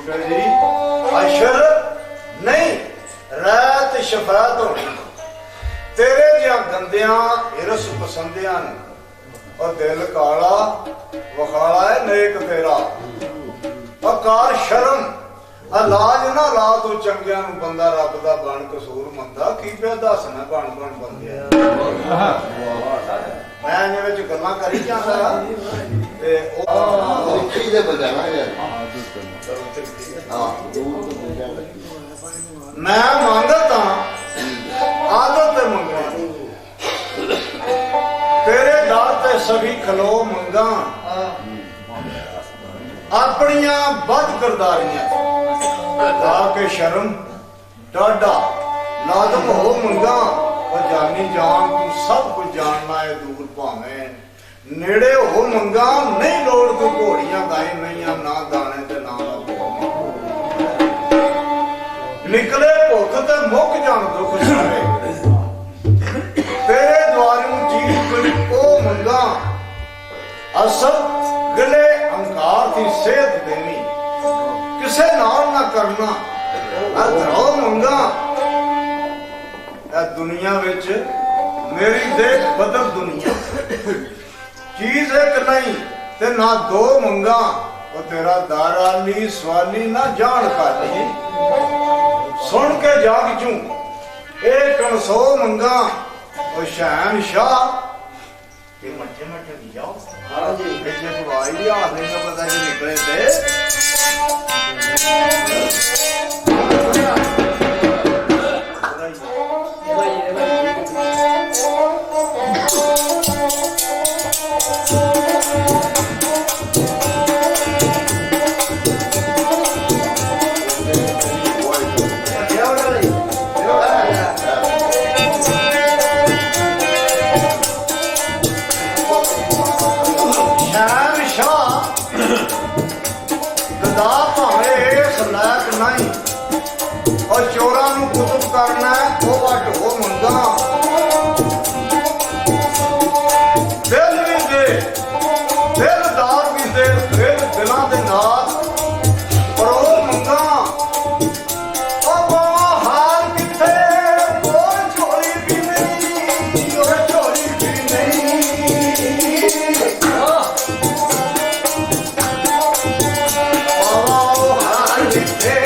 जी अशर नहीं रात शफात होनी तेरे जिया गंदिया हिरस पसंदिया ने और दिल काला वखाला है नेक तेरा अकार शर्म लाज ना ला तू चंगिया बंदा रब दा बन कसूर मंदा की पे दसना बन बन बंदे मैं इहदे विच गल्लां करी जांदा ते औखी दे बजाना यार मैं मंगता आदत मंगा तेरे दर ते सभी खलो मंगा अपनियां बद करदारियां ला के शर्म डाडा लाजम हो मंगा और जानी जान तू सब कुछ जानना है दूर भावे नेड़े हो मंगा नहीं लोड़ कोई घोड़ियां गाय नहीं ना दाने ते ना निकले भुख ते मुक जान दुख सारे तेरे द्वारों जी कोई ओ मंगा असल गले अंकार की सेहत देनी किसे नाल ना करना अधरो मंगा दुनिया विच मेरी देख बदल दुनिया चीज एक नहीं ते ना दो मंगा और तेरा दाराली सवाली ना जान पाली सुन के जाग चूं एक सौ मंगा और शहनशाह के मठे मठे भी जाओ हाँ जी बेचे तो आई भी हाथ नहीं पता कि निकले थे और चोरा कुतुब करना वो वट हो मंगा दिल भी दे दिलदार भी दे दिल दिलों के नाल पर वो मंगा हार किथे कोई चोरी भी नहीं कोई चोरी भी नहीं हार किथे